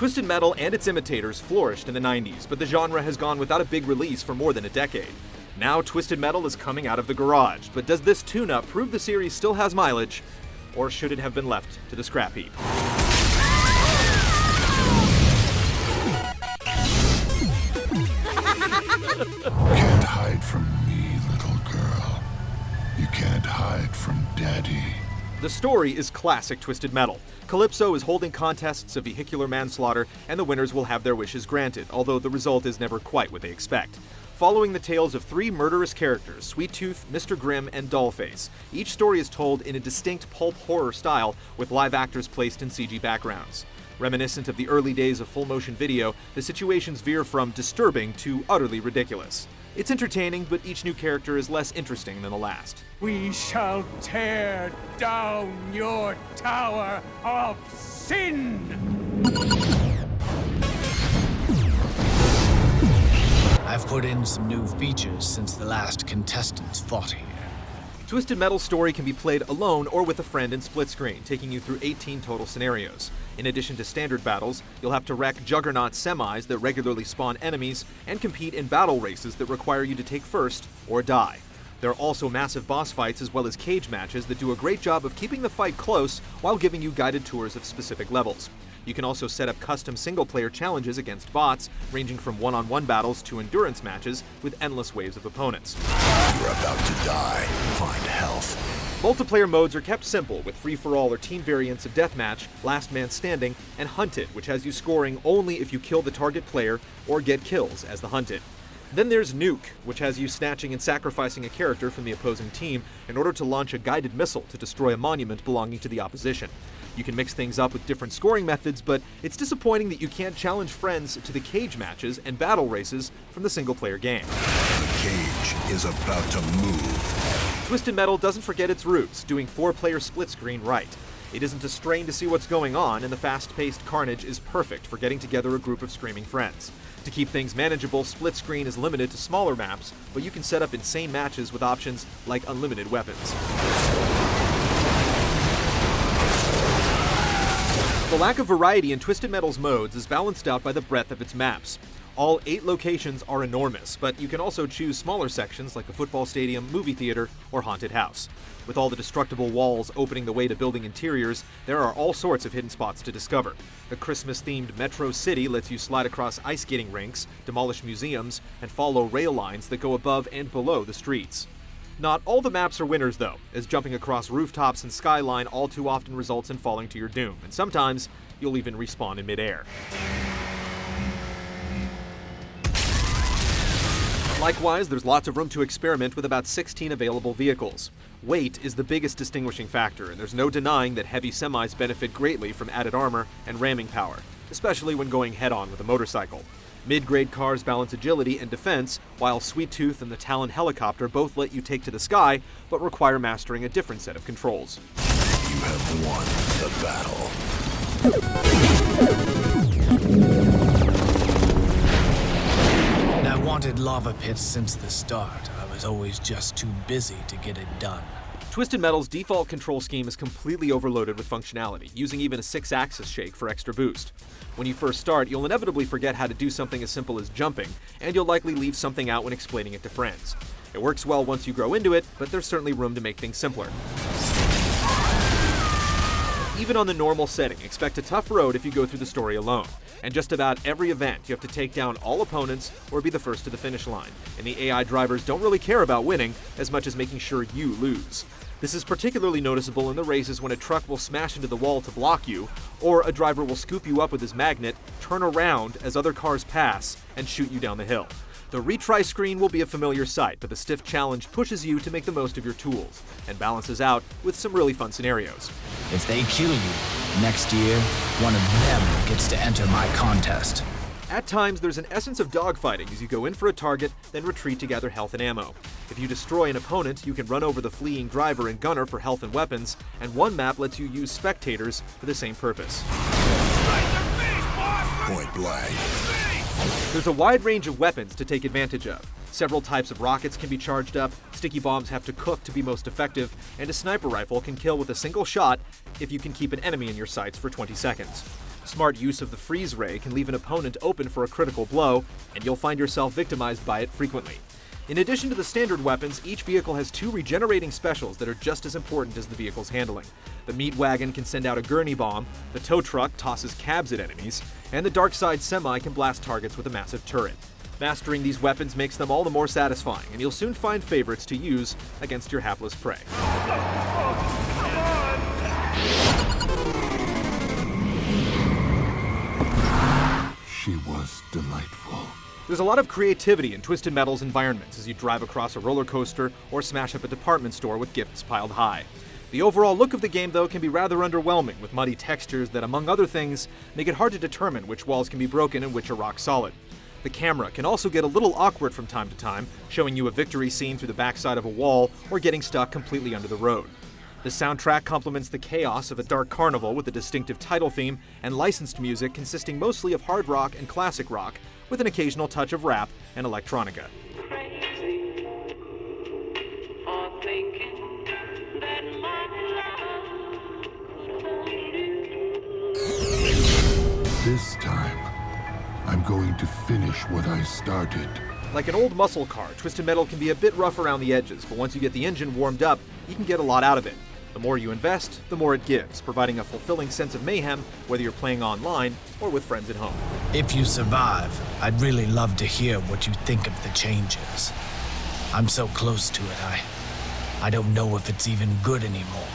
Twisted Metal and its imitators flourished in the 90s, but the genre has gone without a big release for more than a decade. Now Twisted Metal is coming out of the garage, but does this tune-up prove the series still has mileage, or should it have been left to the scrap heap? You can't hide from me, little girl. You can't hide from Daddy. The story is classic Twisted Metal. Calypso is holding contests of vehicular manslaughter, and the winners will have their wishes granted, although the result is never quite what they expect. Following the tales of three murderous characters, Sweet Tooth, Mr. Grimm, and Dollface, each story is told in a distinct pulp horror style with live actors placed in CG backgrounds. Reminiscent of the early days of full-motion video, the situations veer from disturbing to utterly ridiculous. It's entertaining, but each new character is less interesting than the last. We shall tear down your tower of sin! I've put in some new features since the last contestants fought here. Twisted Metal's story can be played alone or with a friend in split screen, taking you through 18 total scenarios. In addition to standard battles, you'll have to wreck juggernaut semis that regularly spawn enemies and compete in battle races that require you to take first or die. There are also massive boss fights as well as cage matches that do a great job of keeping the fight close while giving you guided tours of specific levels. You can also set up custom single-player challenges against bots, ranging from one-on-one battles to endurance matches with endless waves of opponents. You're about to die. Find health. Multiplayer modes are kept simple, with free-for-all or team variants of Deathmatch, Last Man Standing, and Hunted, which has you scoring only if you kill the target player or get kills as the hunted. Then there's Nuke, which has you snatching and sacrificing a character from the opposing team in order to launch a guided missile to destroy a monument belonging to the opposition. You can mix things up with different scoring methods, but it's disappointing that you can't challenge friends to the cage matches and battle races from the single-player game. The cage is about to move. Twisted Metal doesn't forget its roots, doing 4-player split screen right. It isn't a strain to see what's going on, and the fast-paced carnage is perfect for getting together a group of screaming friends. To keep things manageable, split screen is limited to smaller maps, but you can set up insane matches with options like unlimited weapons. The lack of variety in Twisted Metal's modes is balanced out by the breadth of its maps. All 8 locations are enormous, but you can also choose smaller sections like a football stadium, movie theater, or haunted house. With all the destructible walls opening the way to building interiors, there are all sorts of hidden spots to discover. The Christmas-themed Metro City lets you slide across ice skating rinks, demolish museums, and follow rail lines that go above and below the streets. Not all the maps are winners, though, as jumping across rooftops and skyline all too often results in falling to your doom, and sometimes you'll even respawn in midair. Likewise, there's lots of room to experiment with about 16 available vehicles. Weight is the biggest distinguishing factor, and there's no denying that heavy semis benefit greatly from added armor and ramming power, especially when going head-on with a motorcycle. Mid-grade cars balance agility and defense, while Sweet Tooth and the Talon helicopter both let you take to the sky, but require mastering a different set of controls. You have won the battle. I wanted lava pits since the start. I was always just too busy to get it done. Twisted Metal's default control scheme is completely overloaded with functionality, using even a 6-axis shake for extra boost. When you first start, you'll inevitably forget how to do something as simple as jumping, and you'll likely leave something out when explaining it to friends. It works well once you grow into it, but there's certainly room to make things simpler. Even on the normal setting, expect a tough road if you go through the story alone. And just about every event, you have to take down all opponents or be the first to the finish line. And the AI drivers don't really care about winning as much as making sure you lose. This is particularly noticeable in the races when a truck will smash into the wall to block you, or a driver will scoop you up with his magnet, turn around as other cars pass, and shoot you down the hill. The retry screen will be a familiar sight, but the stiff challenge pushes you to make the most of your tools, and balances out with some really fun scenarios. If they kill you, next year, one of them gets to enter my contest. At times, there's an essence of dogfighting as you go in for a target, then retreat to gather health and ammo. If you destroy an opponent, you can run over the fleeing driver and gunner for health and weapons, and one map lets you use spectators for the same purpose. Point blank. There's a wide range of weapons to take advantage of. Several types of rockets can be charged up, sticky bombs have to cook to be most effective, and a sniper rifle can kill with a single shot if you can keep an enemy in your sights for 20 seconds. Smart use of the freeze ray can leave an opponent open for a critical blow, and you'll find yourself victimized by it frequently. In addition to the standard weapons, each vehicle has 2 regenerating specials that are just as important as the vehicle's handling. The meat wagon can send out a gurney bomb, the tow truck tosses cabs at enemies, and the dark side semi can blast targets with a massive turret. Mastering these weapons makes them all the more satisfying, and you'll soon find favorites to use against your hapless prey. She was delightful. There's a lot of creativity in Twisted Metal's environments as you drive across a roller coaster or smash up a department store with gifts piled high. The overall look of the game, though, can be rather underwhelming, with muddy textures that, among other things, make it hard to determine which walls can be broken and which are rock solid. The camera can also get a little awkward from time to time, showing you a victory scene through the backside of a wall or getting stuck completely under the road. The soundtrack complements the chaos of a dark carnival with a distinctive title theme and licensed music consisting mostly of hard rock and classic rock, with an occasional touch of rap and electronica. This time, I'm going to finish what I started. Like an old muscle car, Twisted Metal can be a bit rough around the edges, but once you get the engine warmed up, you can get a lot out of it. The more you invest, the more it gives, providing a fulfilling sense of mayhem, whether you're playing online or with friends at home. If you survive, I'd really love to hear what you think of the changes. I'm so close to it, I don't know if it's even good anymore.